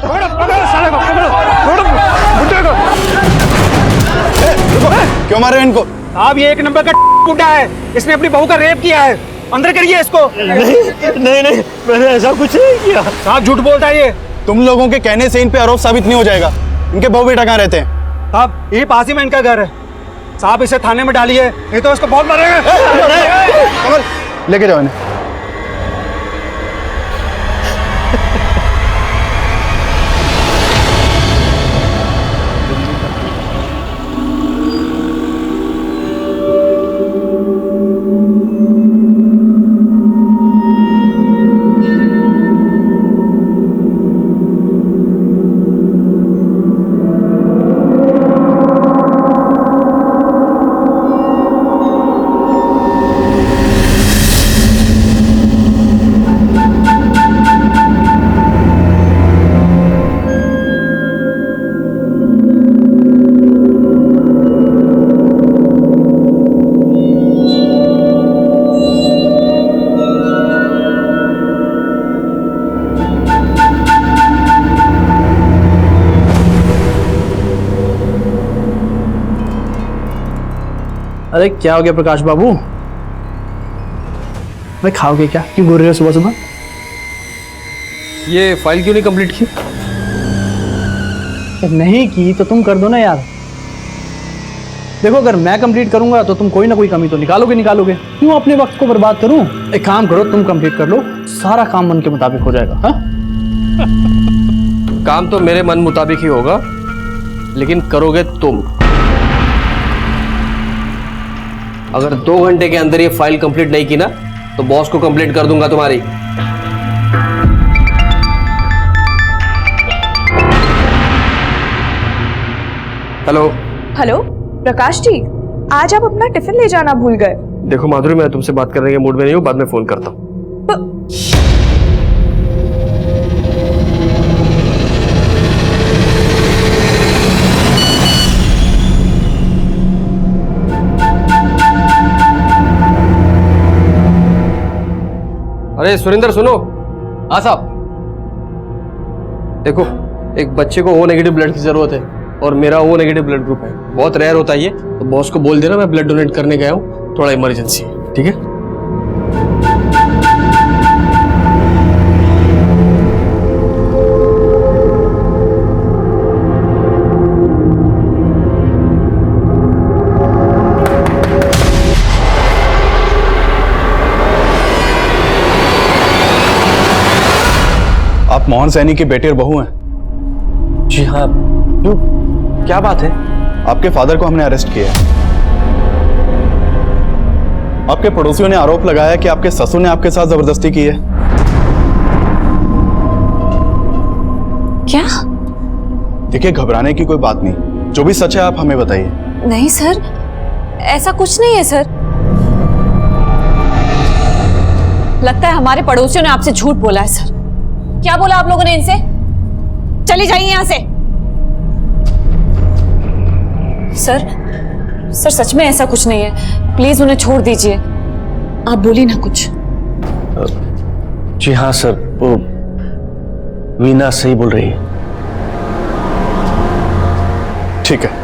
पकड़ो पकड़ो साले को, पकड़ो पकड़ो बुड्ढे को। क्यों मारे इनको? आप ये एक नंबर का बुड्ढा है, इसने अपनी बहू का रेप किया है, अंदर करिए इसको। नहीं मैंने ऐसा कुछ नहीं किया। साहब झूठ बोलता है ये। तुम लोगों के कहने से इन पे आरोप साबित नहीं हो जाएगा। इनके बहू बेटा कहाँ रहते हैं? साहब ये पास ही में इनका घर है। साहब इसे थाने में डालिए, नहीं तो इसको बहुत मारेंगे। कमल लेके जाओ इन्हें। अरे क्या हो गया प्रकाश बाबू? भाई खाओगे क्या? क्यों घूर रहे हो सुबह सुबह? ये फाइल क्यों नहीं कंप्लीट की? नहीं की तो तुम कर दो ना यार। देखो अगर मैं कंप्लीट करूंगा तो तुम कोई ना कोई कमी तो निकालोगे। क्यों अपने वक्त को बर्बाद करूं? एक काम करो, तुम कंप्लीट कर लो, सारा काम मन के मुताबिक हो जाएगा। हाँ? काम तो मेरे मन मुताबिक ही होगा, लेकिन करोगे तुम। अगर 2 घंटे के अंदर ये फाइल कंप्लीट नहीं की ना, तो बॉस को कंप्लीट कर दूंगा तुम्हारी। हेलो हेलो प्रकाश जी, आज आप अपना टिफिन ले जाना भूल गए। देखो माधुरी, मैं तुमसे बात करने के मूड में नहीं हूँ, बाद में फोन करता हूँ। अरे सुरेंद्र सुनो। हाँ साहब। देखो एक बच्चे को O नेगेटिव ब्लड की जरूरत है और मेरा O नेगेटिव ब्लड ग्रुप है, बहुत रेयर होता है ये, तो बॉस को बोल देना मैं ब्लड डोनेट करने गया हूँ, थोड़ा इमरजेंसी है, ठीक है? आप मोहन सैनी की बेटी और बहू हैं? जी हाँ। क्यों, क्या बात है? आपके फादर को हमने अरेस्ट किया है। आपके पड़ोसियों ने आरोप लगाया कि आपके ससुर ने आपके साथ जबरदस्ती की है। क्या? देखिए घबराने की कोई बात नहीं, जो भी सच है आप हमें बताइए। नहीं सर, ऐसा कुछ नहीं है सर। लगता है हमारे पड़ोसियों ने आपसे झूठ बोला है सर। क्या बोला आप लोगों ने इनसे? चली जाइए यहां से। सर सच में ऐसा कुछ नहीं है, प्लीज उन्हें छोड़ दीजिए। आप बोलिए ना कुछ। जी हाँ सर, वो वीना सही बोल रही है। ठीक है।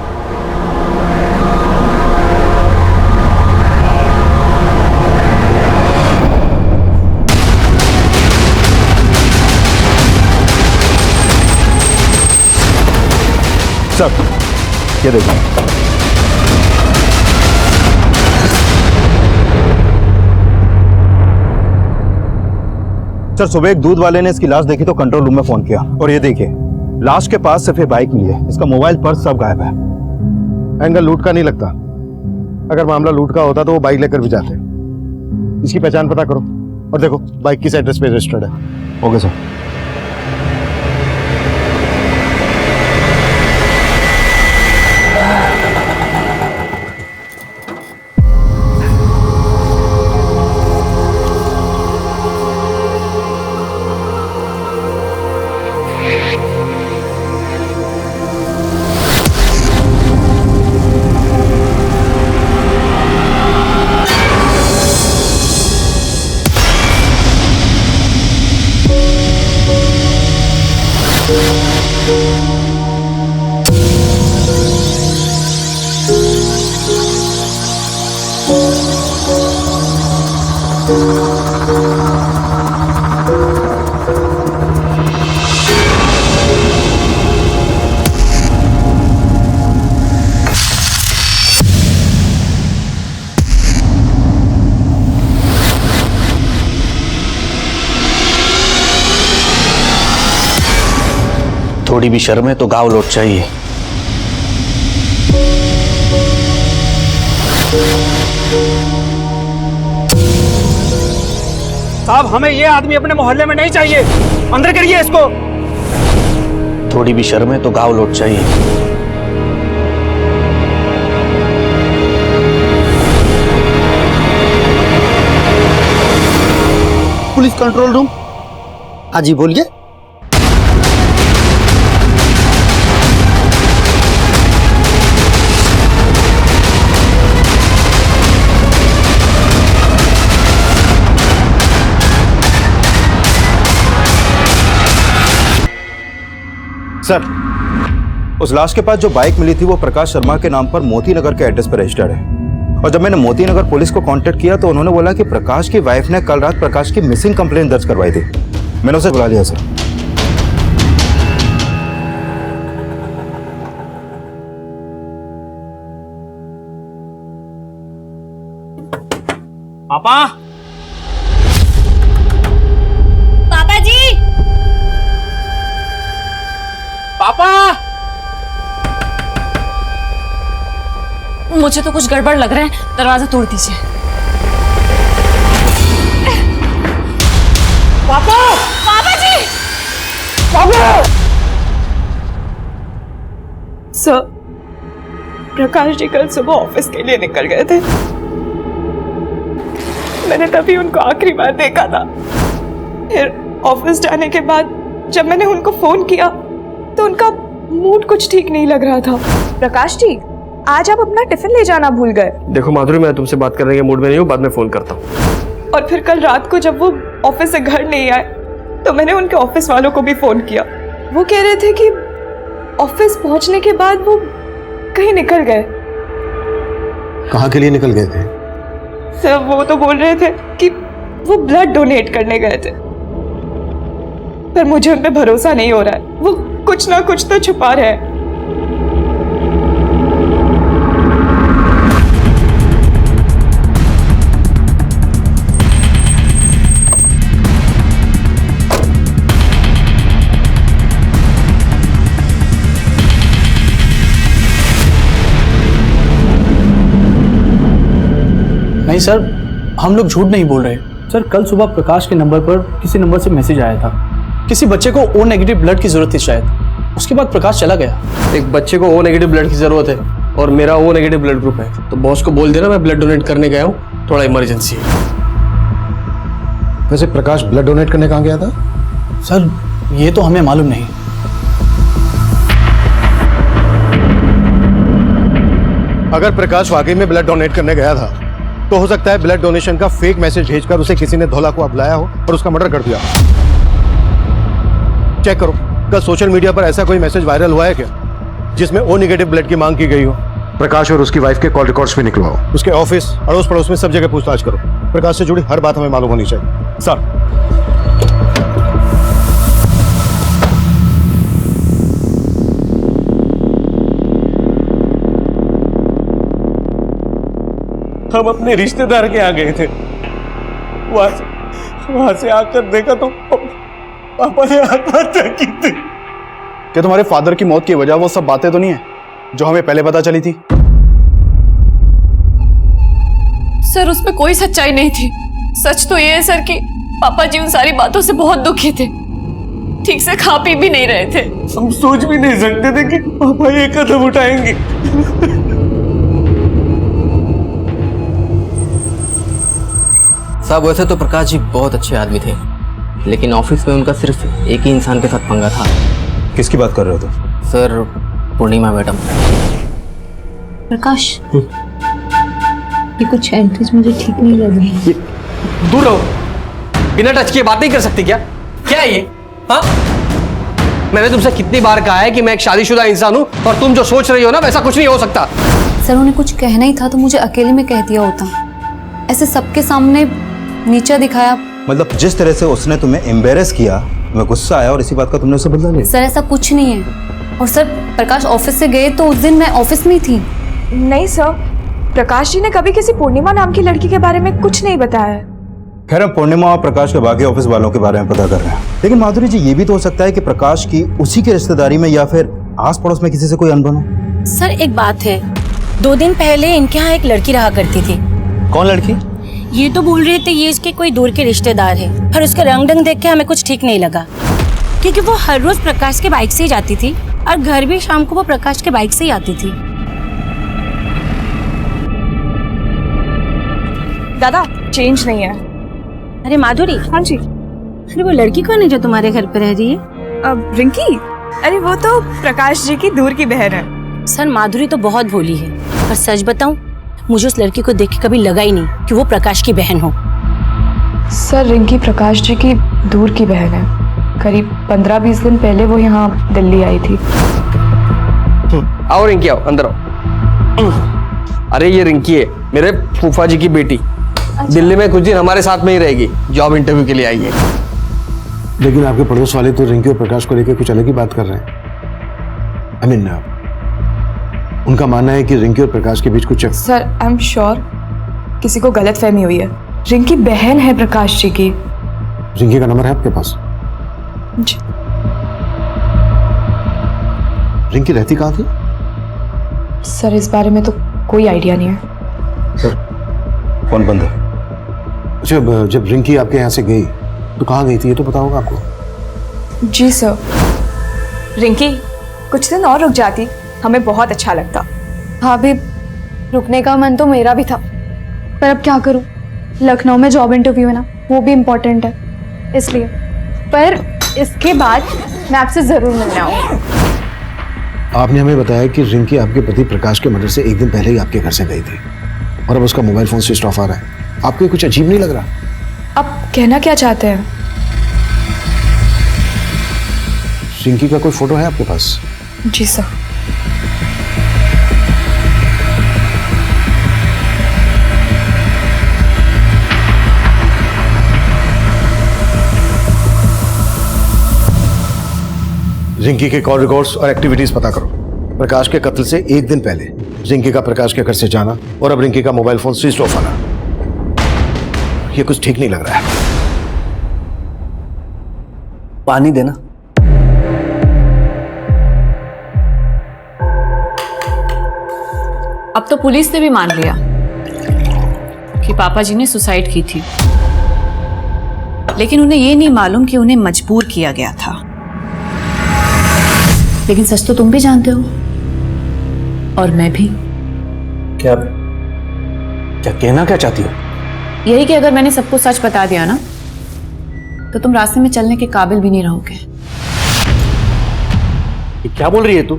सर ये देखो, सर सुबह एक दूध वाले ने इसकी लाश देखी तो कंट्रोल रूम में फोन किया, और ये देखिए लाश के पास सिर्फ बाइक मिली है, इसका मोबाइल पर्स सब गायब है। एंगल लूट का नहीं लगता, अगर मामला लूट का होता तो वो बाइक लेकर भी जाते। इसकी पहचान पता करो, और देखो बाइक किस एड्रेस पे रजिस्टर्ड है। Okay sir. है। थोड़ी भी शर्म है तो गाँव लौट चाहिए। साहब हमें ये आदमी अपने मोहल्ले में नहीं चाहिए, अंदर करिए इसको। थोड़ी भी शर्म है तो गाँव लौट चाहिए। Police control room. हाँ जी बोलिए। सर, उस लाश के पास जो बाइक मिली थी वो प्रकाश शर्मा के नाम पर मोती नगर के एड्रेस पर रजिस्टर्ड है। और जब मैंने मोती नगर पुलिस को कांटेक्ट किया तो उन्होंने बोला कि प्रकाश की वाइफ ने कल रात प्रकाश की मिसिंग कंप्लेंट दर्ज करवाई थी। मैंने उसे बुला लिया सर। पापा, पापा जी, पापा, मुझे तो कुछ गड़बड़ लग रहा है, दरवाजा तोड़ दीजिए। पापा, पापा जी! पापा! सर, प्रकाश जी कल सुबह ऑफिस के लिए निकल गए थे। मैंने तभी उनको आखिरी बार देखा था। फिर ऑफिस जाने के बाद जब मैंने उनको फोन किया तो उनका मूड कुछ ठीक नहीं लग रहा था। प्रकाश जी, आज आप अपना टिफिन ले जाना भूल गए। देखो माधुरी, मैं तुमसे बात करने के मूड में नहीं हूँ, बाद में फोन करता हूँ। और फिर कल रात को जब वो ऑफिस से घर नहीं आए तो मैंने उनके ऑफिस वालों को भी फोन किया। वो कह रहे थे कि ऑफिस पहुंचने के बाद वो कहीं निकल गए। कहाँ के लिए निकल गए थे? सर, वो तो बोल रहे थे कि वो ब्लड डोनेट करने गए थे, पर मुझे उन पे भरोसा नहीं हो रहा है। वो कुछ ना कुछ तो छुपा रहे हैं। नहीं सर, हम लोग झूठ नहीं बोल रहे। सर, कल सुबह प्रकाश के नंबर पर किसी नंबर से मैसेज आया था। किसी बच्चे को ओ नेगेटिव ब्लड की जरूरत थी शायद। उसके बाद प्रकाश चला गया। एक बच्चे को ओ नेगेटिव ब्लड की जरूरत है और मेरा ओ नेगेटिव ब्लड ग्रुप है, तो बॉस को बोल देना मैं ब्लड डोनेट करने गया हूँ, थोड़ा इमरजेंसी है। वैसे प्रकाश ब्लड डोनेट करने कहाँ गया था? सर, ये तो हमें मालूम नहीं। अगर प्रकाश वाकई में ब्लड डोनेट करने गया था तो हो सकता है ब्लड डोनेशन का फेक मैसेज भेजकर उसे किसी ने धोला को बुलाया हो और उसका मर्डर कर दिया। चेक करो, कल सोशल मीडिया पर ऐसा कोई मैसेज वायरल हुआ है क्या जिसमें ओ नेगेटिव ब्लड की मांग की गई हो? प्रकाश और उसकी वाइफ के कॉल रिकॉर्ड्स भी निकलवाओ। उसके ऑफिस, अड़ोस पड़ोस में सब जगह पूछताछ करो। प्रकाश से जुड़ी हर बात हमें मालूम होनी चाहिए। सर, हम अपने रिश्तेदार के यहाँ गए थे। वहां से आकर देखा तो पापा ने आत्महत्या की थी। क्या तुम्हारे फादर की मौत की वजह वो सब बातें तो नहीं है जो हमें पहले पता चली थी? सर, उसमें कोई सच्चाई नहीं थी। सच तो ये है सर कि पापा जी उन सारी बातों से बहुत दुखी थे, ठीक से खा पी भी नहीं रहे थे। हम सोच भी नहीं सकते थे कि पापा ये कदम उठाएंगे। साहब, वैसे तो प्रकाश जी बहुत अच्छे आदमी थे, लेकिन ऑफिस में उनका सिर्फ एक ही इंसान के साथ पंगा था। किसकी बात कर रहे हो तुम? सर, पूर्णिमा मैडम। प्रकाश, ये कुछ एंट्रीज मुझे ठीक नहीं लग रही। दूर रहो, बिना टच किए बात नहीं कर सकती क्या? क्या है ये? हाँ, मैंने तुमसे कितनी बार कहा है कि मैं एक शादीशुदा इंसान हूँ, और तुम जो सोच रही हो ना वैसा कुछ नहीं हो सकता। सर उन्हें कुछ कहना ही था तो मुझे अकेले में कह दिया होता, ऐसे सबके सामने नीचा दिखाया। मतलब जिस तरह से उसने तुम्हें एम्बेरस किया, मैं गुस्सा आया और इसी बात का तुमने उसे बदला लिया। सर ऐसा कुछ नहीं है। और सर प्रकाश ऑफिस से गए तो उस दिन मैं ऑफिस में ही थी। नहीं सर, प्रकाश जी ने कभी किसी पूर्णिमा नाम की लड़की के बारे में कुछ नहीं बताया है। खैर हम पूर्णिमा और प्रकाश के बाकी ऑफिस वालों के बारे में पता कर रहे हैं, लेकिन माधुरी जी ये भी तो हो सकता है कि प्रकाश की उसी की रिश्तेदारी में या फिर आस पड़ोस में किसी से कोई अनबन हो। सर एक बात है, 2 दिन पहले इनके यहाँ एक लड़की रहा करती थी। कौन लड़की? ये तो बोल रहे थे ये इसके कोई दूर के रिश्तेदार है, पर उसका रंग ढंग देख के हमें कुछ ठीक नहीं लगा, क्योंकि वो हर रोज प्रकाश के बाइक से ही जाती थी और घर भी शाम को वो प्रकाश के बाइक से ही आती थी। दादा चेंज नहीं है। अरे माधुरी। हाँ जी। अरे वो लड़की कौन है जो तुम्हारे घर पे रह रही है? अब रिंकी? अरे वो तो प्रकाश जी की दूर की बहन है। सर माधुरी तो बहुत भोली है, पर सच बताऊं मुझे उस लड़की को देख के कभी लगा ही नहीं कि वो प्रकाश की बहन हो। सर रिंकी प्रकाश जी की दूर की बहन है। करीब 15-20 दिन पहले वो यहाँ दिल्ली आई थी। आओ रिंकी, आओ अंदर आओ। अरे ये रिंकी है, मेरे फूफा जी की बेटी। दिल्ली में कुछ दिन हमारे साथ में ही रहेगी, जॉब इंटरव्यू के लिए आई है। लेकिन आपके पड़ोस वाले तो रिंकी और प्रकाश को लेकर कुछ अलग ही बात कर रहे हैं। I mean, उनका मानना है कि रिंकी और प्रकाश के बीच कुछ। सर आई एम श्योर किसी को गलतफहमी हुई है। रिंकी बहन है प्रकाश जी की। रिंकी का नंबर है आपके पास? जी। रिंकी रहती कहाँ थी? सर इस बारे में तो कोई आइडिया नहीं है। सर कौन बंद है? जब रिंकी आपके यहाँ से गई तो कहाँ गई थी ये तो पता होगा आपको? जी सर। रिंकी कुछ दिन और रुक जाती, हमें बहुत अच्छा लगता। भाभी रुकने का मन तो मेरा भी था, पर अब क्या करूं, लखनऊ में जॉब इंटरव्यू है ना, वो भी इम्पोर्टेंट है, इसलिए। पर इसके बाद मैं आपसे जरूर मिलने आऊंगी। आपने हमें बताया कि रिंकी आपके पति प्रकाश के मर्डर से 1 दिन पहले ही आपके घर से गई थी और अब उसका मोबाइल फोन स्विच ऑफ आ रहा है। आपको कुछ अजीब नहीं लग रहा? आप कहना क्या चाहते हैं? रिंकी का कोई फोटो है आपके पास? जी सर। रिंकी के कॉल रिकॉर्ड्स और एक्टिविटीज पता करो। प्रकाश के कत्ल से 1 दिन पहले रिंकी का प्रकाश के घर से जाना और अब रिंकी का मोबाइल फोन स्विच ऑफ आना, ये कुछ ठीक नहीं लग रहा है। पानी देना। अब तो पुलिस ने भी मान लिया कि पापा जी ने सुसाइड की थी, लेकिन उन्हें ये नहीं मालूम कि उन्हें मजबूर किया गया था। लेकिन सच तो तुम भी जानते हो और मैं भी। क्या कहना क्या चाहती हो? यही कि अगर मैंने सबको सच बता दिया ना तो तुम रास्ते में चलने के काबिल भी नहीं रहोगे। ये क्या बोल रही है तू?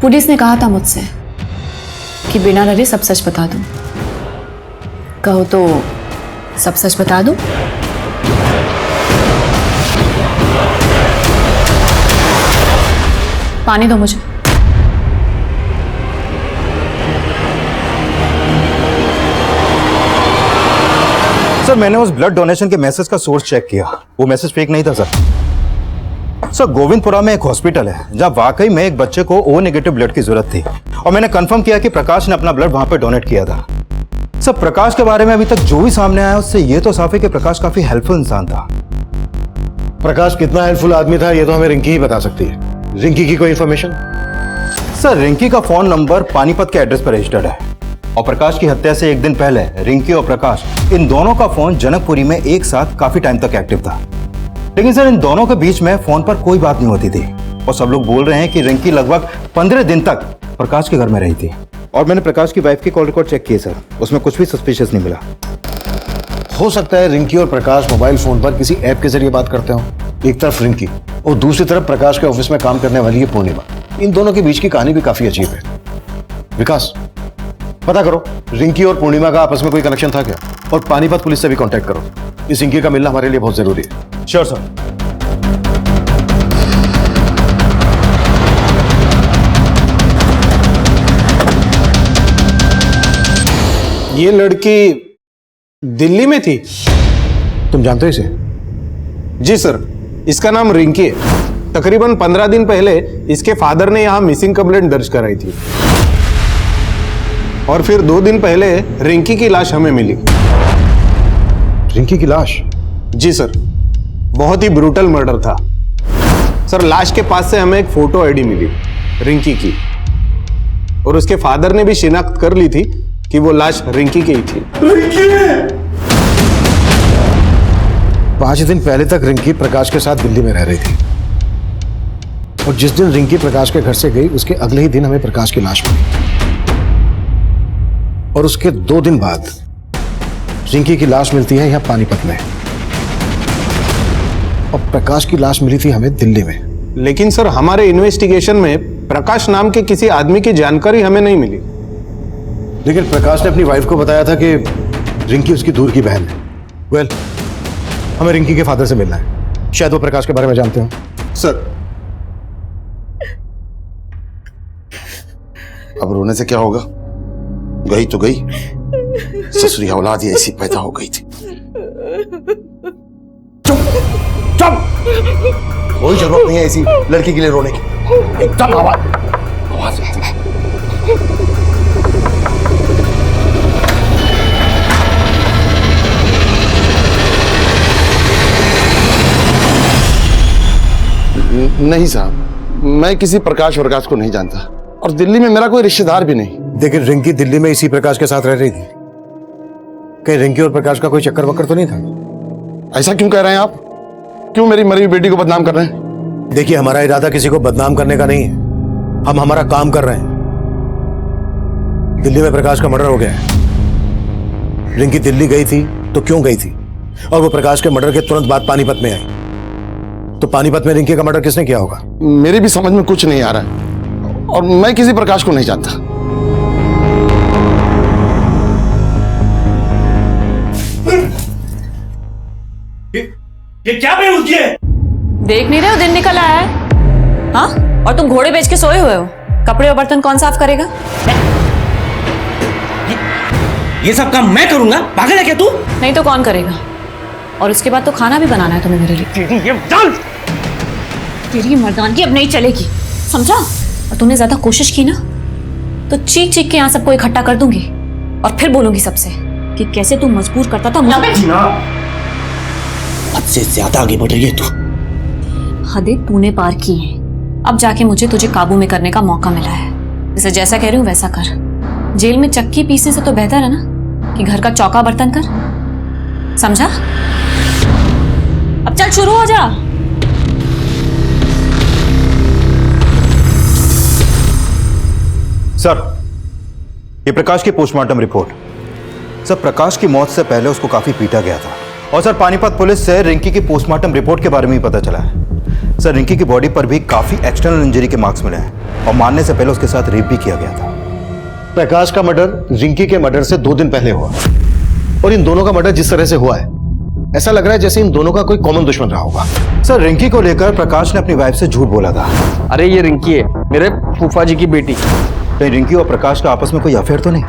पुलिस ने कहा था मुझसे कि बिना डरे सब सच बता दूं। कहो तो सब सच बता दूं? पानी दो मुझे। सर मैंने उस ब्लड डोनेशन के मैसेज का सोर्स चेक किया, वो मैसेज फेक नहीं था सर। गोविंदपुरा में एक हॉस्पिटल है जहां वाकई में एक बच्चे को ओ नेगेटिव ब्लड की जरूरत थी और मैंने कंफर्म किया कि प्रकाश ने अपना ब्लड वहां पे डोनेट किया था। सर प्रकाश के बारे में अभी तक जो भी सामने आया उससे ये तो साफ है कि प्रकाश काफी हेल्पफुल इंसान था। प्रकाश कितना हेल्पफुल आदमी था ये तो हमें रिंकी ही बता सकती है। रिंकी की कोई इंफॉर्मेशन? सर रिंकी का फोन नंबर पानीपत के एड्रेस पर रजिस्टर्ड है और प्रकाश की हत्या से 1 दिन पहले रिंकी और प्रकाश इन दोनों का फोन जनकपुरी में एक साथ काफी टाइम तक एक्टिव था। लेकिन सर इन दोनों के बीच में फोन पर कोई बात नहीं होती थी और सब लोग बोल रहे हैं कि रिंकी लगभग 15 दिन तक प्रकाश के घर में रही थी। और मैंने प्रकाश की वाइफ की कॉल रिकॉर्ड चेक किए सर, उसमें कुछ भी सस्पिशियस नहीं मिला। हो सकता है रिंकी और प्रकाश मोबाइल फोन पर किसी ऐप के जरिए बात करते हो। एक तरफ रिंकी और दूसरी तरफ प्रकाश के ऑफिस में काम करने वाली है पूर्णिमा। इन दोनों के बीच की कहानी भी काफी अजीब है। विकास पता करो रिंकी और पूर्णिमा का आपस में कोई कनेक्शन था क्या, और पानीपत पुलिस से भी कांटेक्ट करो। इस रिंकी का मिलना हमारे लिए बहुत जरूरी है। Sure sir. ये लड़की दिल्ली में थी? तुम जानते हो इसे? जी सर, इसका नाम रिंकी है। तकरीबन 15 दिन पहले इसके फादर ने यहाँ मिसिंग कंप्लेंट दर्ज कराई थी और फिर 2 दिन पहले रिंकी की लाश हमें मिली। रिंकी की लाश? जी सर, बहुत ही ब्रूटल मर्डर था सर। लाश के पास से हमें एक फोटो आईडी मिली रिंकी की, और उसके फादर ने भी शिनाख्त कर ली थी कि वो लाश रिंकी की ही थी। 5 दिन पहले तक रिंकी प्रकाश के साथ दिल्ली में रह रही थी, और जिस दिन रिंकी प्रकाश के घर से गई उसके अगले ही दिन हमें प्रकाश की लाश मिली, और उसके 2 दिन बाद रिंकी की लाश मिलती है यहां पानीपत में, और प्रकाश की लाश मिली थी हमें दिल्ली में। लेकिन सर, हमारे इन्वेस्टिगेशन में प्रकाश नाम के किसी आदमी की जानकारी हमें नहीं मिली। लेकिन प्रकाश ने अपनी वाइफ को बताया था कि रिंकी उसकी दूर की बहन है। वेल, हमें रिंकी के फादर से मिलना है, शायद वो प्रकाश के बारे में जानते हो। सर, अब रोने से क्या होगा? गई तो गई, ससुरी औलाद ही ऐसी पैदा हो गई थी। चुप! कोई जरूरत नहीं है ऐसी लड़की के लिए रोने की। एकदम आवाज नहीं साहब, मैं किसी प्रकाश को नहीं जानता, और दिल्ली में मेरा कोई रिश्तेदार भी नहीं। लेकिन रिंकी दिल्ली में इसी प्रकाश के साथ रह रही थी। कहीं रिंकी और प्रकाश का कोई चक्कर वक्कर तो नहीं था? ऐसा क्यों कह रहे हैं आप? क्यों मेरी मरी हुई बेटी को बदनाम कर रहे हैं? देखिए, हमारा इरादा किसी को बदनाम करने का नहीं है, हम हमारा काम कर रहे हैं। दिल्ली में प्रकाश का मर्डर हो गया है। रिंकी दिल्ली गई थी तो क्यों गई थी? और वो प्रकाश के मर्डर के तुरंत बाद पानीपत में आई, तो पानीपत में रिंकी का मर्डर किसने किया होगा? मेरी भी समझ में कुछ नहीं आ रहा है, और मैं किसी प्रकाश को नहीं जानता। ये क्या बेहूदगी है? देख नहीं रहे हो दिन निकल आया है? हाँ, और तुम घोड़े बेच के सोए हुए हो। कपड़े और बर्तन कौन साफ करेगा? ये सब काम मैं करूंगा? पागल है क्या तू? नहीं तो कौन करेगा? और उसके बाद तो खाना भी बनाना है तुम्हें मेरे लिए। तेरी मर्दानगी अब नहीं चलेगी, समझा? और तुमने ज्यादा कोशिश की ना तो चीख चीख के यहाँ सबको इकट्ठा कर दूंगी, और फिर बोलूंगी सबसे कि कैसे तू मजबूर करता था मुझे। हद से ज्यादा आगे बढ़ रही है तू। हदें तूने पार की हैं। अब जाके मुझे तुझे काबू में करने का मौका मिला है। जैसे जैसा कह रही हूँ वैसा कर। जेल में चक्की पीसने से तो बेहतर है ना कि घर का चौका बर्तन कर, समझा? अब चल शुरू हो जा। सर, ये प्रकाश की पोस्टमार्टम रिपोर्ट। सर, प्रकाश की मौत से पहले उसको काफी पीटा गया था, और सर पानीपत पुलिस से रिंकी की पोस्टमार्टम रिपोर्ट के बारे में ही पता चला है। सर, रिंकी की बॉडी पर भी काफी एक्सटर्नल इंजरी के मार्क्स मिले हैं, और मारने से पहले उसके साथ रेप भी किया गया था। प्रकाश का मर्डर रिंकी के मर्डर से 2 दिन पहले हुआ, और इन दोनों का मर्डर जिस तरह से हुआ है, ऐसा लग रहा है जैसे इन दोनों का कोई कॉमन दुश्मन रहा होगा। सर, रिंकी को लेकर प्रकाश ने अपनी वाइफ से झूठ बोला था। अरे ये रिंकी है, मेरे फूफा जी की बेटी। कहीं रिंकी और प्रकाश का आपस में कोई अफेयर तो नहीं?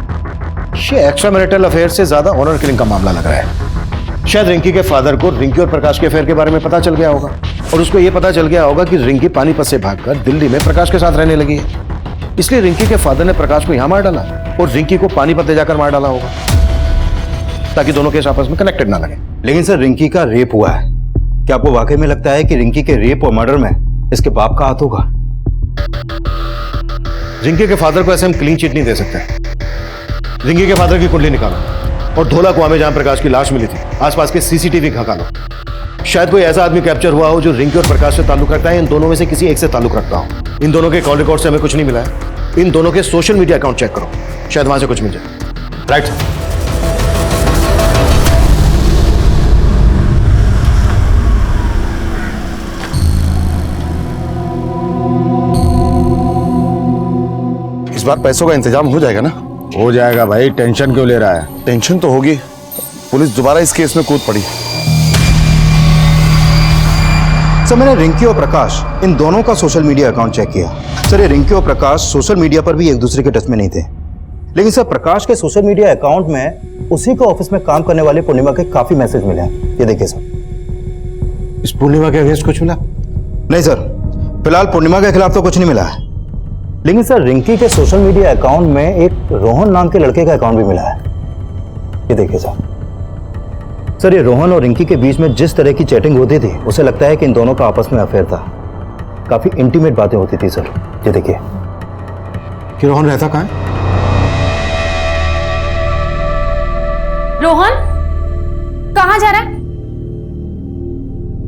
ये एक्स्ट्रा मैरिटल अफेयर से ज्यादा ऑनर किलिंग का मामला लग रहा है। शायद रिंकी के फादर को रिंकी और प्रकाश के अफेयर के बारे में पता चल गया होगा, और उसको यह पता चल गया होगा कि रिंकी पानीपत से भागकर दिल्ली में प्रकाश के साथ रहने लगी है। इसलिए रिंकी के फादर ने प्रकाश को यहां मार डाला और रिंकी को पानीपत ले जाकर मार डाला होगा, ताकि दोनों केस आपस में कनेक्टेड ना लगे। लेकिन सर, रिंकी का रेप हुआ है। क्या आपको वाकई में लगता है कि रिंकी के रेप और मर्डर में इसके बाप का हाथ होगा? रिंकी के फादर को ऐसे हम क्लीन चिट नहीं दे सकते। रिंकी के फादर की कुंडली निकालो और धोला कुआं में जहां प्रकाश की लाश मिली थी आसपास के सीसीटीवी खंगालो। शायद कोई ऐसा आदमी कैप्चर हुआ हो जो रिंकी और प्रकाश से ताल्लुक रखता है, इन दोनों में से किसी एक से ताल्लुक रखता हो। इन दोनों के कॉल रिकॉर्ड से हमें कुछ नहीं मिला है। इन दोनों के सोशल मीडिया अकाउंट चेक करो, शायद वहां से कुछ मिल जाए। Right sir. इस बार पैसों का इंतजाम हो जाएगा ना? हो जाएगा भाई, टेंशन क्यों ले रहा है? टेंशन तो होगी, पुलिस दोबारा इस केस में कूद पड़ी। सर, मैंने रिंकी और प्रकाश इन दोनों का सोशल मीडिया अकाउंट चेक किया। सर, ये रिंकी और प्रकाश सोशल मीडिया पर भी एक दूसरे के टच में नहीं थे। लेकिन सर प्रकाश के सोशल मीडिया अकाउंट में उसी के ऑफिस में काम करने वाले पूर्णिमा के काफी मैसेज मिले हैं। ये देखिए सर। इस पूर्णिमा के अगेंस्ट कुछ मिला? नहीं सर, फिलहाल पूर्णिमा के खिलाफ तो कुछ नहीं मिला है, लेकिन सर रिंकी के सोशल मीडिया अकाउंट में एक रोहन नाम के लड़के का अकाउंट भी मिला है। ये देखिए सर, ये रोहन और रिंकी के बीच में जिस तरह की चैटिंग होती थी, उसे लगता है कि इन दोनों का आपस में अफेयर था। काफी इंटीमेट बातें होती थी सर। ये देखिए। कि रोहन रहता कहाँ है? रोहन कहाँ जा रहा है?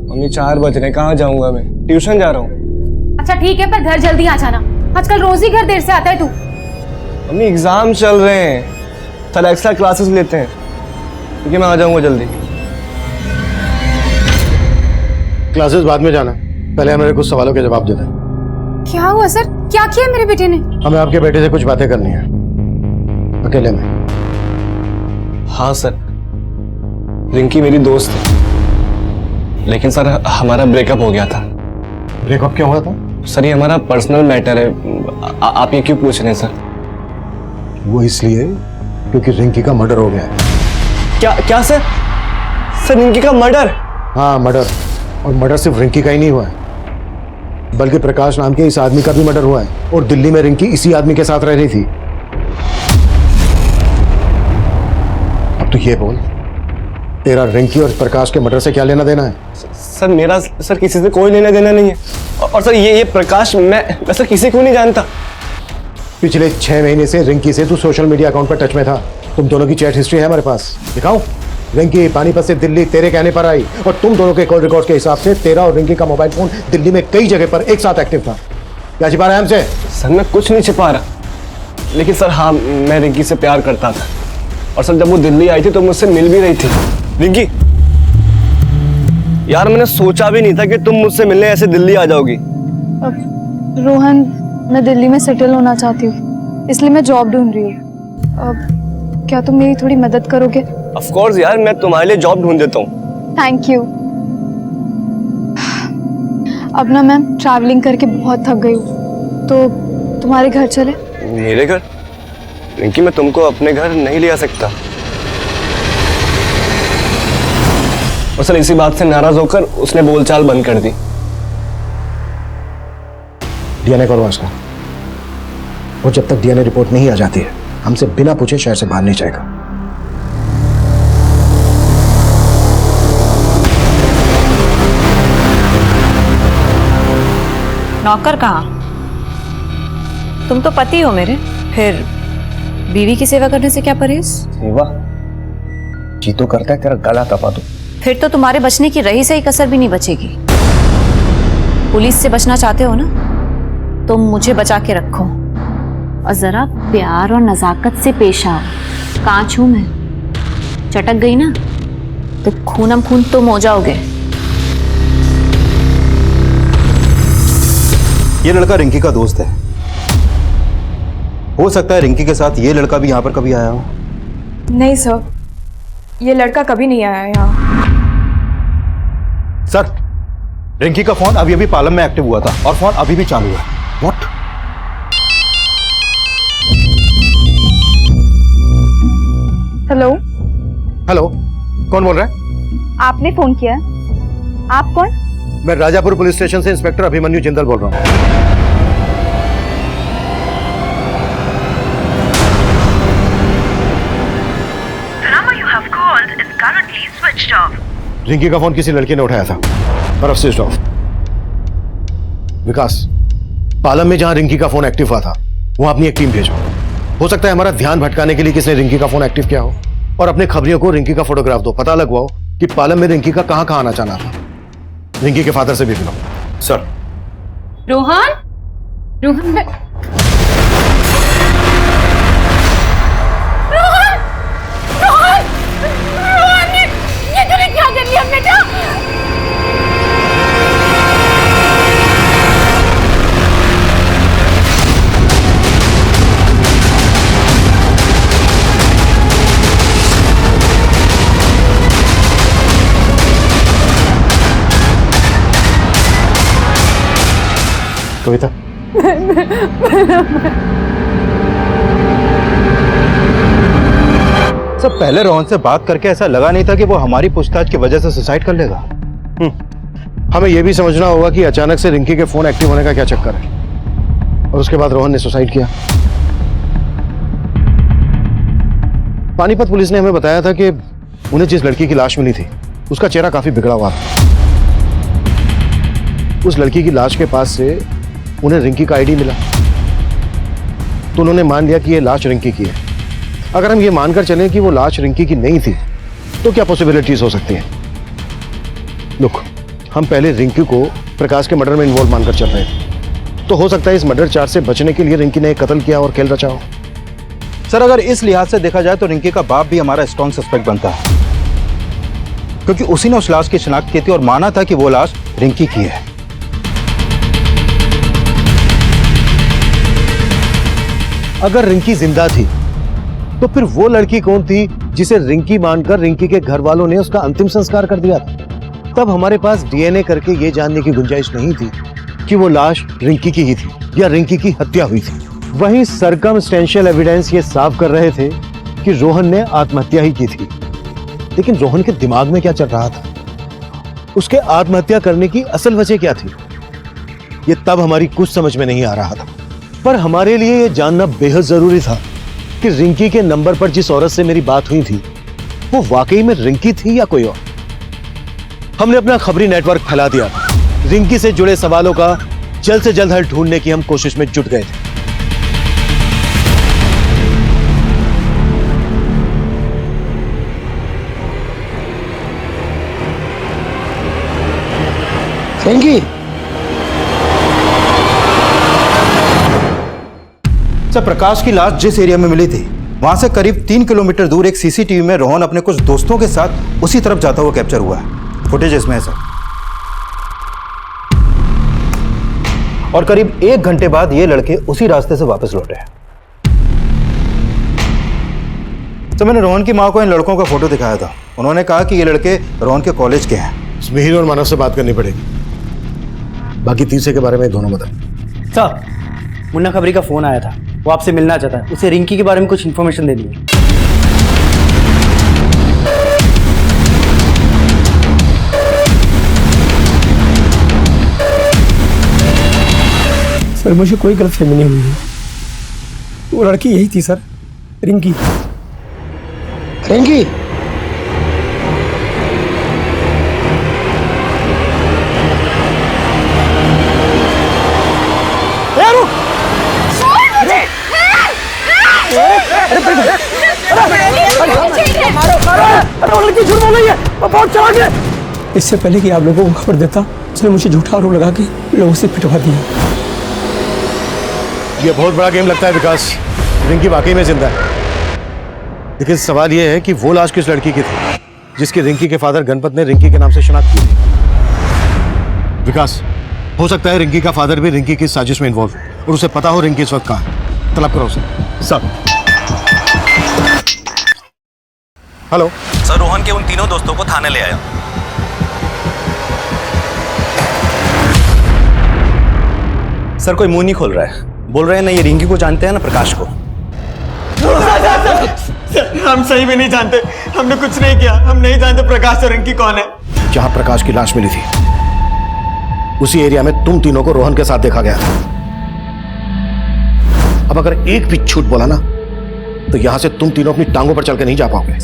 मम्मी 4 बज रहे, कहाँ जाऊंगा मैं? ट्यूशन जा रहा हूँ। अच्छा ठीक है, पर घर जल्दी आ जाना। आजकल रोज ही घर देर से आता है तू। मम्मी एग्जाम चल रहे हैं, कल एक्स्ट्रा क्लासेस लेते हैं। ठीक है, मैं आ जाऊंगा जल्दी। क्लासेस बाद में जाना, पहले हमें कुछ सवालों के जवाब देना। क्या हुआ सर? क्या किया मेरे बेटे ने? हमें आपके बेटे से कुछ बातें करनी है, अकेले में। हाँ सर, रिंकी मेरी दोस्त है, लेकिन सर हमारा ब्रेकअप हो गया था। ब्रेकअप क्यों हुआ था? सर ये हमारा पर्सनल मैटर है, आप ये क्यों पूछ रहे हैं सर? वो इसलिए क्योंकि रिंकी का मर्डर हो गया है। क्या सर? सर रिंकी का मर्डर? हाँ मर्डर, और मर्डर सिर्फ रिंकी का ही नहीं हुआ है, बल्कि प्रकाश नाम के इस आदमी का भी मर्डर हुआ है, और दिल्ली में रिंकी इसी आदमी के साथ रह रही थी। अब तो ये बोल, तेरा रिंकी और प्रकाश के मर्डर से क्या लेना देना है? सर मेरा सर किसी से कोई लेना देना नहीं है, और सर ये प्रकाश मैं सर किसी को नहीं जानता। पिछले 6 महीने से रिंकी से तू सोशल मीडिया अकाउंट पर टच में था। तुम दोनों की चैट हिस्ट्री है हमारे पास, दिखाऊं? रिंकी पानीपत से दिल्ली तेरे कहने पर आई, और तुम दोनों के कॉल रिकॉर्ड के हिसाब से तेरा और रिंकी का मोबाइल फोन दिल्ली में कई जगह पर एक साथ एक्टिव था। क्या छिपा रहा है हमसे? सर मैं कुछ नहीं छिपा रहा, लेकिन सर हाँ, मैं रिंकी से प्यार करता था, और सर जब वो दिल्ली आई थी तो मुझसे मिल भी रही थी। रिंकी यार, मैंने सोचा भी नहीं था कि तुम मुझसे मिलने ऐसे दिल्ली आ जाओगी। रोहन, मैं दिल्ली में सेटल होना चाहती हूँ, इसलिए मैं जॉब ढूंढ रही हूँ। क्या तुम मेरी थोड़ी मदद करोगे? ऑफ कोर्स यार, मैं तुम्हारे लिए जॉब ढूंढ देता हूँ। Thank you. अब ना मैं ट्रैवलिंग करके बहुत थक गई हूँ, तो तुम्हारे घर चले? मेरे घर? रिंकी मैं तुमको अपने घर नहीं ले आ सकता। और सर इसी बात से नाराज होकर उसने बोलचाल बंद कर दी। डीएनए करवा उसका, वो जब तक डीएनए रिपोर्ट नहीं आ जाती है हमसे बिना पूछे शहर से बाहर नहीं जाएगा। नौकर कहाँ? तुम तो पति हो मेरे, फिर बीवी की सेवा करने से क्या परहेज? सेवा जी तो करता है तेरा गला दबा दो। फिर तो तुम्हारे बचने की रही सही कसर भी नहीं बचेगी। पुलिस से बचना चाहते हो ना, तो मुझे बचा के रखो, और जरा प्यार और नजाकत से पेश आओ। कांच हूं मैं, चटक गई ना तो खूनम खून तुम हो जाओगे। ये लड़का रिंकी का दोस्त है, हो सकता है रिंकी के साथ ये लड़का भी यहाँ पर कभी आया हो। नहीं सर, ये लड़का कभी नहीं आया यहाँ। सर रिंकी का फोन अभी अभी पालम में एक्टिव हुआ था, और फोन अभी भी चालू है। व्हाट? हेलो हेलो, कौन बोल रहा है? आपने फोन किया? आप कौन? मैं राजापुर पुलिस स्टेशन से इंस्पेक्टर अभिमन्यु जिंदल बोल रहा हूँ। रिंकी का फोन किसी लड़के ने उठाया था, पर अब स्विच ऑफ। विकास, पालम में जहां रिंकी का फोन एक्टिव हुआ था वहां अपनी एक टीम भेजो। हो सकता है हमारा ध्यान भटकाने के लिए किसने रिंकी का फोन एक्टिव किया हो, और अपने खबरियों को रिंकी का फोटोग्राफ दो, पता लगवाओ कि पालम में रिंकी का कहां कहां आना जाना था। रिंकी के फादर से भी मिलो। सर। रोहन, रोहन, ये तूने क्या कर लिया बेटा? कविता, सब पहले रोहन से बात करके ऐसा लगा नहीं था कि वो हमारी पूछताछ की वजह से सुसाइड कर लेगा। हमें यह भी समझना होगा कि अचानक से रिंकी के फोन एक्टिव होने का क्या चक्कर है, और उसके बाद रोहन ने सुसाइड किया। पानीपत पुलिस ने हमें बताया था कि उन्हें जिस लड़की की लाश मिली थी उसका चेहरा काफी बिगड़ा हुआ था। उस लड़की की लाश के पास से उन्हें रिंकी का आईडी मिला, तो उन्होंने मान लिया कि यह लाश रिंकी की है। अगर हम ये मानकर चलें कि वो लाश रिंकी की नहीं थी, तो क्या पॉसिबिलिटीज हो सकती हैं? लुक, हम पहले रिंकी को प्रकाश के मर्डर में इन्वॉल्व मानकर चल रहे थे, तो हो सकता है इस मर्डर चार्ज से बचने के लिए रिंकी ने एक कत्ल किया और खेल रचा हो। सर, अगर इस लिहाज से देखा जाए तो रिंकी का बाप भी हमारा स्ट्रॉन्ग सस्पेक्ट बनता है, क्योंकि उसी ने उस लाश की शिनाख्त की थी और माना था कि वो लाश रिंकी की है। अगर रिंकी जिंदा थी तो फिर वो लड़की कौन थी जिसे रिंकी मानकर रिंकी के घर वालों ने उसका अंतिम संस्कार कर दिया था? तब हमारे पास डीएनए करके ये जानने की गुंजाइश नहीं थी कि वो लाश रिंकी की ही थी या रिंकी की हत्या हुई थी। वहीं सर्कमस्टेंशियल एविडेंस ये साफ कर रहे थे कि रोहन ने आत्महत्या ही की थी। लेकिन रोहन के दिमाग में क्या चल रहा था? उसके आत्महत्या करने की असल वजह क्या थी? ये तब हमारी कुछ समझ में नहीं आ रहा था। पर हमारे लिए यह जानना बेहद जरूरी था कि रिंकी के नंबर पर जिस औरत से मेरी बात हुई थी वो वाकई में रिंकी थी या कोई और। हमने अपना खबरी नेटवर्क फैला दिया। रिंकी से जुड़े सवालों का जल्द से जल्द हल ढूंढने की हम कोशिश में जुट गए थे। रिंकी, सर, प्रकाश की लाश जिस एरिया में मिली थी वहां से करीब 3 किलोमीटर दूर एक सीसीटीवी में रोहन अपने कुछ दोस्तों के साथ उसी तरफ जाता हुआ कैप्चर हुआ है। फुटेज इसमें है सर। और करीब 1 घंटे बाद ये लड़के उसी रास्ते से वापस लौटे। तो मैंने रोहन की मां को इन लड़कों का फोटो दिखाया था। उन्होंने कहा कि ये लड़के रोहन के कॉलेज के हैं। मिहिर और मानव से बात करनी पड़ेगी। बाकी तीसरे के बारे में दोनों बता। सर, मुन्ना खबरी का फोन आया था, वो आपसे मिलना चाहता है। उसे रिंकी के बारे में कुछ इन्फॉर्मेशन देनी है। सर, मुझे कोई गलतफहमी नहीं हुई है। वो लड़की यही थी सर, रिंकी। रिंकी, इससे पहले कि आप लोगों को खबर देता, उसने मुझे झूठा आरोप लगा के लोगों से पिटवा दिया। ये बहुत बड़ा गेम लगता है विकास। रिंकी वाकई में जिंदा है, लेकिन सवाल यह है कि वो लाश किस लड़की की थी जिसकी रिंकी के फादर गणपत ने रिंकी के नाम से शिनाख्त की थी। विकास, हो सकता है रिंकी का फादर भी रिंकी की साजिश में इन्वॉल्व है और उसे पता हो रिंकी इस वक्त कहाँ है। तलब करो उसे। सब हेलो सर, रोहन के उन तीनों दोस्तों को थाने ले आया। सर, कोई मुंह नहीं खोल रहा है। बोल रहे हैं ना ये रिंकी को जानते हैं ना प्रकाश को। हम सही में नहीं जानते, हमने कुछ नहीं किया। हम नहीं जानते प्रकाश और रिंकी कौन है। जहां प्रकाश की लाश मिली थी उसी एरिया में तुम तीनों को रोहन के साथ देखा गया था। अब अगर एक भी झूठ बोला ना तो यहां से तुम तीनों अपनी टांगों पर चल के नहीं जा पाओगे।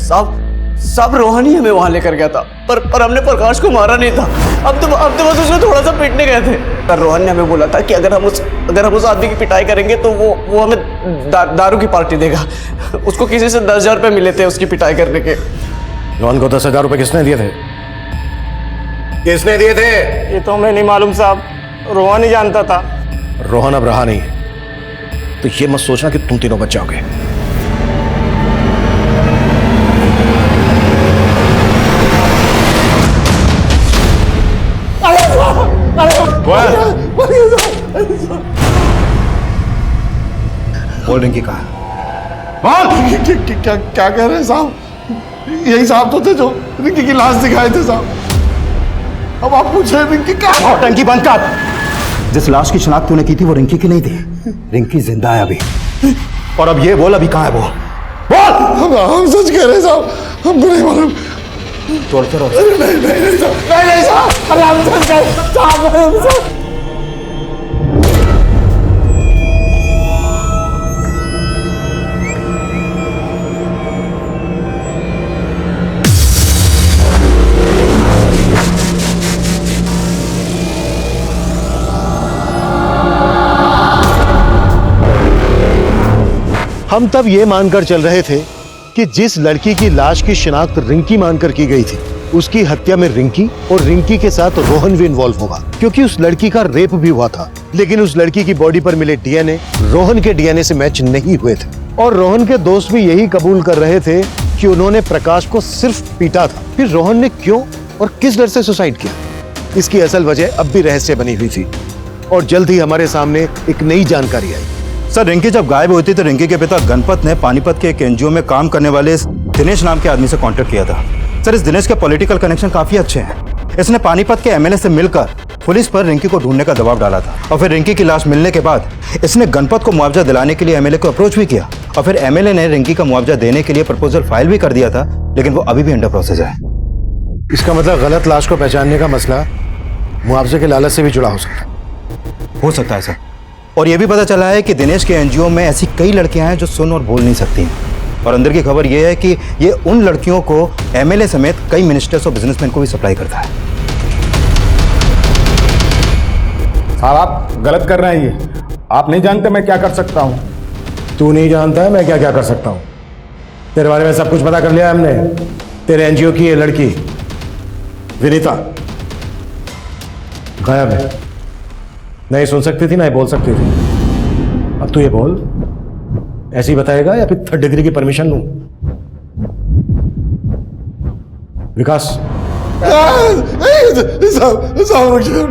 सब रोहन ही हमें वहां लेकर गया था, पर हमने प्रकाश को मारा नहीं था। अब तो बस उसमें थोड़ा सा पीटने गए थे। पर रोहन ने हमें बोला था कि अगर हम उस आदमी की पिटाई करेंगे तो वो हमें दारू की पार्टी देगा। उसको किसी से 10,000 रुपए मिले थे उसकी पिटाई करने के। रोहन को 10,000 रुपए किसने दिए थे? किसने दिए थे? ये तो हमें नहीं मालूम साहब, रोहन ही जानता था। रोहन अब रहा नहीं, तो ये मत सोचना कि तुम तीनों बच जाओगे। बोल रिंकी कहा? क्या कह रहे हैं साहब? यही साहब तो थे जो रिंकी की लाश दिखाए थे साहब। अब आप पूछ रहे हैं रिंकी कहाँ? और टंकी बंद कर। जिस लाश की शिनाख्त तूने की थी वो रिंकी की नहीं थी। रिंकी जिंदा है अभी। और अब ये बोल अभी कहाँ है वो? बोल। हम सच कह रहे हैं साहब, हमको नहीं मालूम। तोड़ते रहो। नहीं नहीं नहीं साहब, नहीं नहीं साहब, अरे हम सच कह रहे हैं साहब। हम तब ये मानकर चल रहे थे कि जिस लड़की की लाश की शिनाख्त रिंकी मानकर की गई थी, उसकी हत्या में रिंकी और रिंकी के साथ रोहन भी इन्वॉल्व होगा, क्योंकि उस लड़की का रेप भी हुआ था। लेकिन उस लड़की की बॉडी पर मिले डीएनए रोहन के डीएनए से मैच नहीं हुए थे। और रोहन के दोस्त भी यही कबूल कर रहे थे कि उन्होंने प्रकाश को सिर्फ पीटा था। फिर रोहन ने क्यों और किस डर से सुसाइड किया, इसकी असल वजह अब भी रहस्य बनी हुई थी और जल्द ही हमारे सामने एक नई जानकारी आई। सर, रिंकी जब गायब हुई थी तो रिंकी के पिता गणपत ने पानीपत के एक एनजीओ में काम करने वाले इस दिनेश नाम के आदमी से कांटेक्ट किया था। सर, इस दिनेश के पॉलिटिकल कनेक्शन काफी अच्छे हैं। इसने पानीपत के एमएलए से मिलकर पुलिस पर रिंकी को ढूंढने का दबाव डाला था और फिर रिंकी की लाश मिलने के बाद इसने गणपत को मुआवजा दिलाने के लिए एमएलए को अप्रोच भी किया और फिर एमएलए ने रिंकी का मुआवजा देने के लिए प्रपोजल फाइल भी कर दिया था, लेकिन वो अभी भी अंडर प्रोसेस है। इसका मतलब गलत लाश को पहचानने का मसला मुआवजे के लालच से भी जुड़ा हो सकता है सर। और ये भी पता चला है कि दिनेश के एनजीओ में ऐसी कई लड़कियां हैं जो सुन और बोल नहीं सकती और अंदर की खबर ये है कि ये उन लड़कियों को एमएलए समेत कई मिनिस्टर्स और बिजनेसमैन को भी सप्लाई करता है। साहब, आप गलत कर रहे हैं। ये आप नहीं जानते मैं क्या कर सकता हूँ। तू नहीं जानता है मैं क्या क्या कर सकता हूँ। तेरे बारे में सब कुछ पता कर लिया हमने। तेरे एनजीओ की ये लड़की विनीता गायब है। नहीं सुन सकती थी ना ही बोल सकती थी। अब तू ये बोल, ऐसे ही बताएगा या फिर 3rd डिग्री की परमिशन लूं? विकास साहब रुकिए,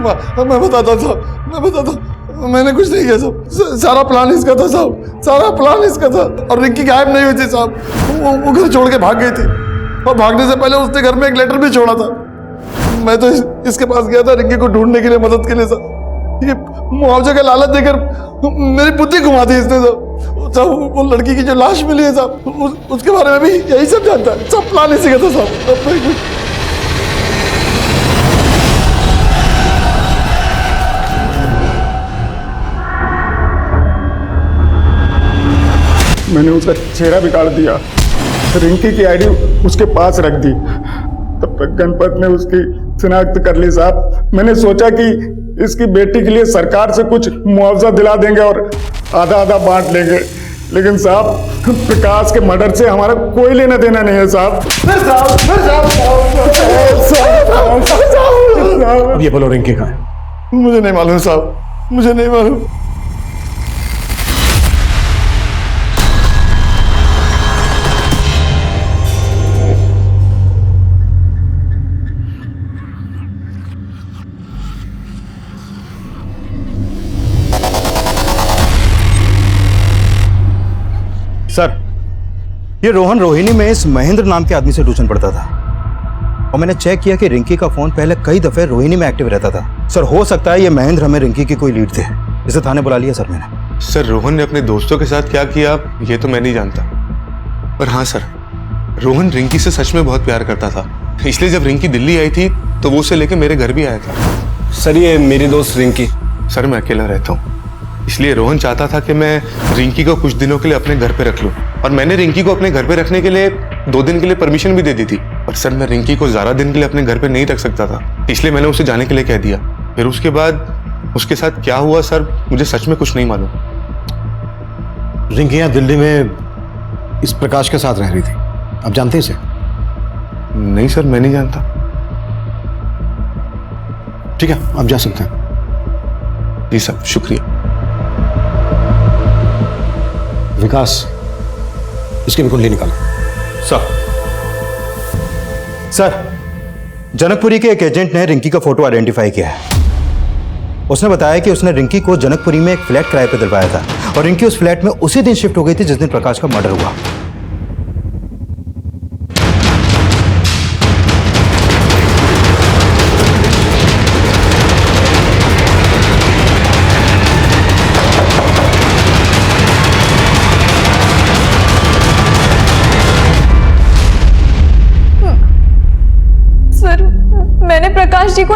मैं बताता साहब, मैं बताता हूं। मैंने कुछ नहीं किया साहब, सारा प्लान इसका था साहब, सारा प्लान इसका था। और रिंकी गायब नहीं हुई थी साहब, वो घर छोड़ के भाग गई थी और भागने से पहले उसने घर में एक लेटर भी छोड़ा था। मैं तो इसके पास गया था रिंकी को ढूंढने के लिए, मदद के लिए साहब। ये मुआवजे का लालच देकर मेरी बुद्धि घुमा दी इसने साहब। वो लड़की की जो लाश मिली है साहब, उसके बारे में भी यही सब जानता है। सब प्लान इसी का था साहब। मैंने उसका चेहरा भी काट दिया, रिंकी की आईडी उसके पास रख दी। तब तक गणपत ने उसकी शिनाख्त कर ली साहब। मैंने सोचा कि इसकी बेटी के लिए सरकार से कुछ मुआवजा दिला देंगे और आधा आधा बांट लेंगे, लेकिन साहब प्रकाश के मर्डर से हमारा कोई लेना देना नहीं है साहब। अब ये बोलो रिंकी कहाँ है? मुझे नहीं मालूम साहब, मुझे नहीं मालूम। सर, ये रोहन रोहिणी में इस महेंद्र नाम के आदमी से ट्यूशन पढ़ता था और मैंने चेक किया कि रिंकी का फोन पहले कई दफे रोहिणी में एक्टिव रहता था। सर, हो सकता है ये महेंद्र हमें रिंकी की कोई लीड थे। इसे थाने बुला लिया सर मैंने। सर, रोहन ने अपने दोस्तों के साथ क्या किया ये तो मैं नहीं जानता, पर हाँ सर, रोहन रिंकी से सच में बहुत प्यार करता था। इसलिए जब रिंकी दिल्ली आई थी तो वो उसे लेके मेरे घर भी आया था। सर, ये मेरी दोस्त रिंकी। सर, मैं अकेला रहता हूँ, इसलिए रोहन चाहता था कि मैं रिंकी को कुछ दिनों के लिए अपने घर पे रख लूं और मैंने रिंकी को अपने घर पे रखने के लिए 2 दिन के लिए परमिशन भी दे दी थी। पर सर, मैं रिंकी को ज़्यादा दिन के लिए अपने घर पे नहीं रख सकता था, इसलिए मैंने उसे जाने के लिए कह दिया। फिर उसके बाद उसके साथ क्या हुआ सर, मुझे सच में कुछ नहीं मालूम। रिंकी यहाँ दिल्ली में इस प्रकाश के साथ रह रही थी, आप जानते हैं इसे? नहीं सर, मैं नहीं जानता। ठीक है, आप जा सकते हैं। जी सर, शुक्रिया। विकास, इसकी भी कुंडली निकालो। सर, जनकपुरी के एक एजेंट ने रिंकी का फोटो आइडेंटिफाई किया है। उसने बताया कि उसने रिंकी को जनकपुरी में एक फ्लैट किराए पर दिलवाया था और रिंकी उस फ्लैट में उसी दिन शिफ्ट हो गई थी जिस दिन प्रकाश का मर्डर हुआ।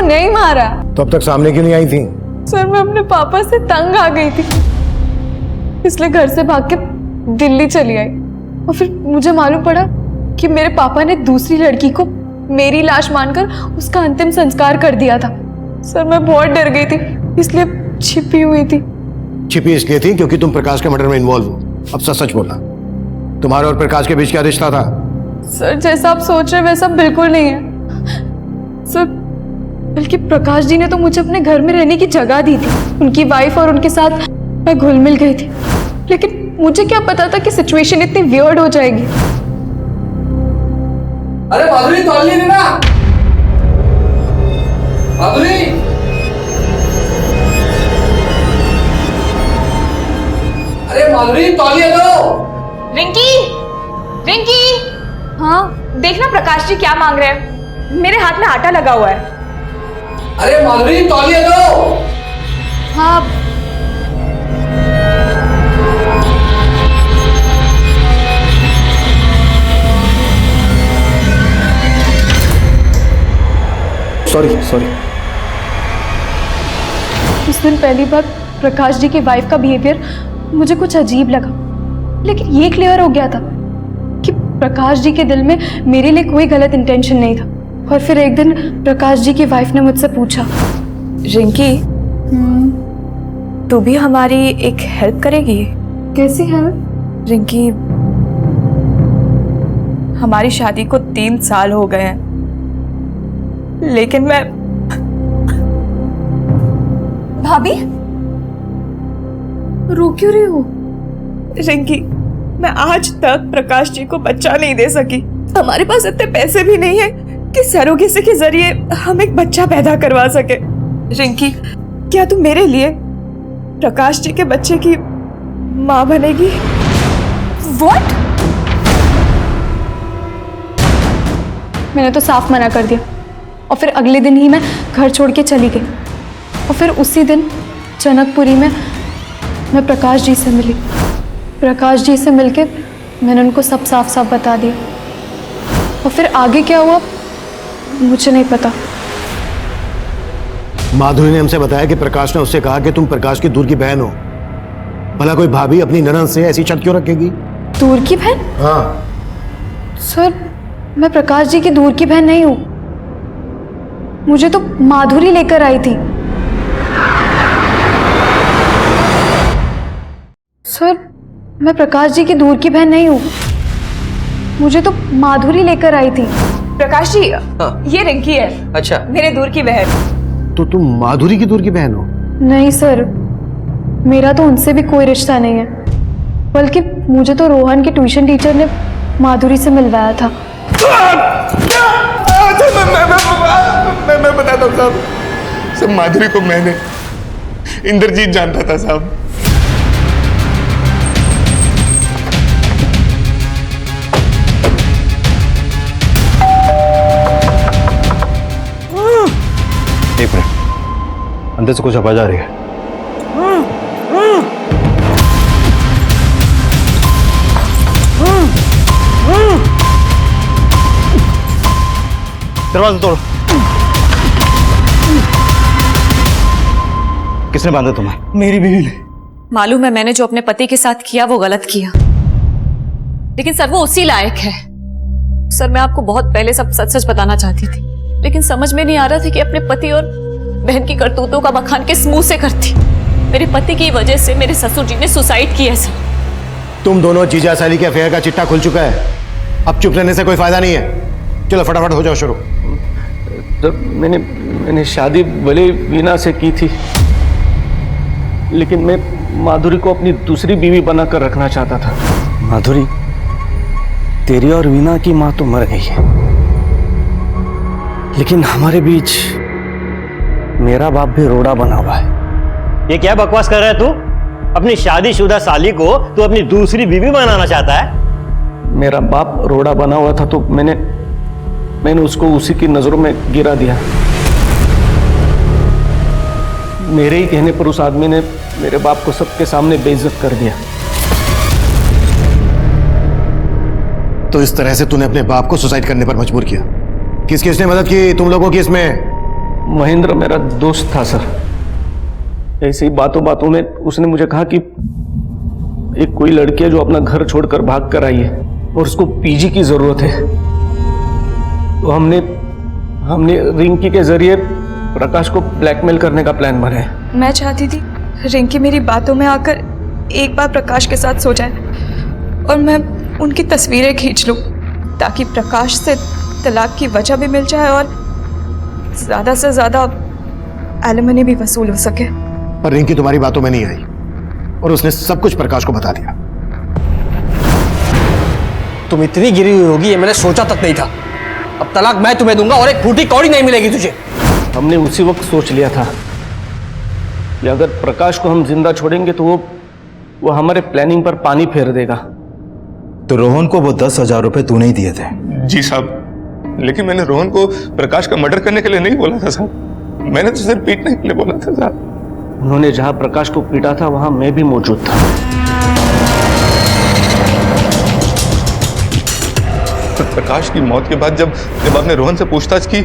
नहीं मारा। तो अब तक सामने क्यों नहीं आई थी? सर मैं अपने पापा से तंग आ गई थी, इसलिए घर से भाग के दिल्ली चली आई। और फिर मुझे मालूम पड़ा कि मेरे पापा ने दूसरी लड़की को मेरी लाश मानकर उसका अंतिम संस्कार कर दिया था। सर मैं बहुत डर गई थी, इसलिए छिपी हुई थी। छिपी इसलिए थी क्योंकि तुम प्रकाश के मर्डर में इन्वॉल्व हो। अब सच सच बोलना, तुम्हारे और प्रकाश के बीच क्या रिश्ता था? सर जैसा आप सोच रहे वैसा बिल्कुल नहीं है सर, बल्कि प्रकाश जी ने तो मुझे अपने घर में रहने की जगह दी थी। उनकी वाइफ और उनके साथ मैं घुल मिल गई थी, लेकिन मुझे क्या पता था कि सिचुएशन इतनी वियर्ड हो जाएगी। अरे माधुरी तौल नहीं देना। माधुरी, अरे माधुरी तौलिए दो। रिंकी, रिंकी, हाँ देखना प्रकाश जी क्या मांग रहे हैं। मेरे हाथ में आटा लगा हुआ है। अरे माधुरी तौलिए दो। हाँ सॉरी। उस दिन पहली बार प्रकाश जी की वाइफ का बिहेवियर मुझे कुछ अजीब लगा, लेकिन ये क्लियर हो गया था कि प्रकाश जी के दिल में मेरे लिए कोई गलत इंटेंशन नहीं था। और फिर एक दिन प्रकाश जी की वाइफ ने मुझसे पूछा, रिंकी तू भी हमारी एक हेल्प करेगी? कैसी हेल्प? रिंकी, हमारी शादी को 3 साल हो गए हैं, लेकिन मैं भाभी रो क्यों रही हो? रिंकी, मैं आज तक प्रकाश जी को बच्चा नहीं दे सकी। हमारे पास इतने पैसे भी नहीं है कि सरोगेसी के जरिए हम एक बच्चा पैदा करवा सके। रिंकी, क्या तू मेरे लिए प्रकाश जी के बच्चे की माँ बनेगी? What? मैंने तो साफ मना कर दिया और फिर अगले दिन ही मैं घर छोड़ के चली गई। और फिर उसी दिन जनकपुरी में मैं प्रकाश जी से मिली। प्रकाश जी से मिलके मैंने उनको सब साफ साफ बता दिया। और फिर आगे क्या हुआ मुझे नहीं पता। माधुरी ने हमसे बताया कि प्रकाश ने उससे कहा कि तुम प्रकाश की दूर की बहन हो। भला कोई भाभी अपनी ननद से ऐसी शक क्यों रखेगी? दूर की बहन? हाँ सर मैं प्रकाश जी की दूर की बहन नहीं हूं, मुझे तो माधुरी लेकर आई थी। सर मैं प्रकाश जी की दूर की बहन नहीं हूं, मुझे तो माधुरी लेकर आई थी। प्रकाश जी, ये रिंकी है। अच्छा, मेरे दूर की बहन। तो तुम माधुरी की दूर की बहन हो? नहीं सर, मेरा तो उनसे भी कोई रिश्ता नहीं है, बल्कि मुझे तो रोहन के ट्यूशन टीचर ने माधुरी से मिलवाया था। मैं बताता हूँ साहब, सब माधुरी को मैंने इंद्रजीत जानता था साहब। एक मिनट, अंदर से कुछ आवाज आ रही है। दरवाजा तोड़ो। किसने बांधा तुम्हें? मेरी बीवी ने। मालूम है मैंने जो अपने पति के साथ किया वो गलत किया, लेकिन सर वो उसी लायक है। सर मैं आपको बहुत पहले सब सच सच बताना चाहती थी, लेकिन समझ में नहीं आ रहा था कि अपने पति और बहन की करतूतों का बखान किस मुंह से करती। मेरे पति की वजह से मेरे ससुर जी ने सुसाइड किया सर। तुम दोनों जीजा साली के अफेयर का चिट्टा खुल चुका है, अब चुप रहने से कोई फायदा नहीं है। चलो फटाफट हो जाओ शुरू। तो मैंने शादी भले वीना से की थी, लेकिन मैं माधुरी को अपनी दूसरी बीवी बनाकर रखना चाहता था। माधुरी, तेरी और वीना की माँ तो मर गई है, लेकिन हमारे बीच मेरा बाप भी रोड़ा बना हुआ है। ये क्या बकवास कर रहा है तू? अपनी शादीशुदा साली को तू अपनी दूसरी बीवी बनाना चाहता है? मेरा बाप रोड़ा बना हुआ था तो मैंने उसको उसी की नजरों में गिरा दिया। मेरे ही कहने पर उस आदमी ने मेरे बाप को सबके सामने बेइज्जत कर दिया। तो इस तरह से तूने अपने बाप को सुसाइड करने पर मजबूर किया। किसने मदद की तुम लोगों की इसमें? महेंद्र मेरा दोस्त था सर। ऐसे ही बातों बातों में उसने मुझे कहा कि एक कोई लड़की है जो अपना घर छोड़कर भाग कर आई है और उसको पीजी की जरूरत है। तो हमने रिंकी के जरिए प्रकाश को ब्लैकमेल करने का प्लान बनाया। मैं चाहती थी रिंकी मेरी बातों में आकर एक बार प्रकाश के साथ सो जाए और मैं उनकी तस्वीरें खींच लूं ताकि प्रकाश से तलाक की वजह भी मिल जाए और ज़्यादा से ज़्यादा एलिमनी भी वसूल हो सके। पर रिंकी तुम्हारी बातों में नहीं आई और उसने सब कुछ प्रकाश को बता दिया। तुम इतनी गिरी हुई होगी ये मैंने सोचा तक नहीं था। अब तलाक मैं तुम्हें दूंगा और एक फूटी कौड़ी नहीं मिलेगी तुझे। हमने उसी वक्त सोच लिया था कि अगर प्रकाश को हम जिंदा छोड़ेंगे तो वो हमारे प्लानिंग पर पानी फेर देगा। तो रोहन को वो 10,000 रुपए तूने ही दिए थे? जी साहब, लेकिन मैंने रोहन को प्रकाश का मर्डर करने के लिए नहीं बोला था साहब। मैंने तो सिर्फ पीटने के लिए बोला था साहब। उन्होंने जहां प्रकाश को पीटा था वहां मैं भी मौजूद था। प्रकाश की मौत के बाद जब आपने रोहन से पूछताछ की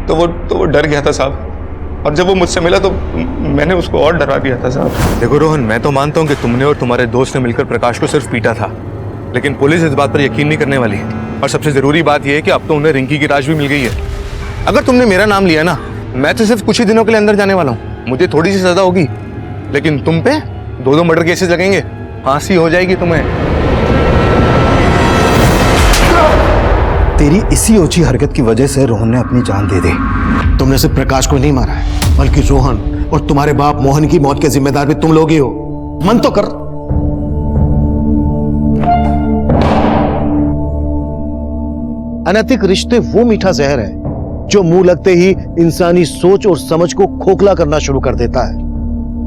तो वो डर गया था साहब, और जब वो मुझसे मिला तो मैंने उसको और डरा दिया था साहब। देखो रोहन, मैं तो मानता हूँ कि तुमने और तुम्हारे दोस्त ने मिलकर प्रकाश को सिर्फ पीटा था, लेकिन पुलिस इस बात पर यकीन नहीं करने वाली। और सबसे जरूरी बात यह है कि अब तो उन्हें रिंकी की लाश भी मिल गई है। अगर तुमने मेरा नाम लिया ना, मैं तो सिर्फ कुछ ही दिनों के लिए अंदर जाने वाला हूँ, मुझे थोड़ी सी सजा होगी, लेकिन तुम पे 2-2 मर्डर केसेस लगेंगे, फांसी हो जाएगी तुम्हें। तेरी इसी ओछी हरकत की वजह से रोहन ने अपनी जान दे दी। तुमने सिर्फ प्रकाश को नहीं मारा है, बल्कि रोहन और तुम्हारे बाप मोहन की मौत के जिम्मेदार भी तुम लोग ही हो। मन तो कर। अनैतिक रिश्ते वो मीठा जहर है जो मुंह लगते ही इंसानी सोच और समझ को खोखला करना शुरू कर देता है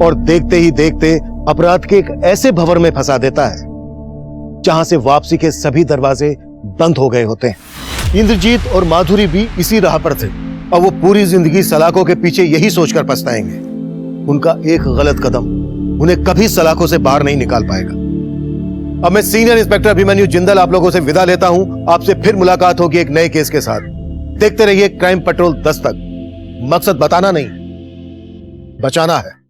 और देखते ही देखते अपराध के एक ऐसे भंवर में फंसा देता है जहां से वापसी के सभी दरवाजे बंद हो गए होते हैं। इंद्रजीत और माधुरी भी इसी राह पर थे और वो पूरी जिंदगी सलाखों के पीछे यही सोचकर पछताएंगे। उनका एक गलत कदम उन्हें कभी सलाखों से बाहर नहीं निकाल पाएगा। अब मैं सीनियर इंस्पेक्टर अभिमन्यु जिंदल आप लोगों से विदा लेता हूं। आपसे फिर मुलाकात होगी एक नए केस के साथ। देखते रहिए क्राइम पेट्रोल 10 तक। मकसद बताना नहीं, बचाना है।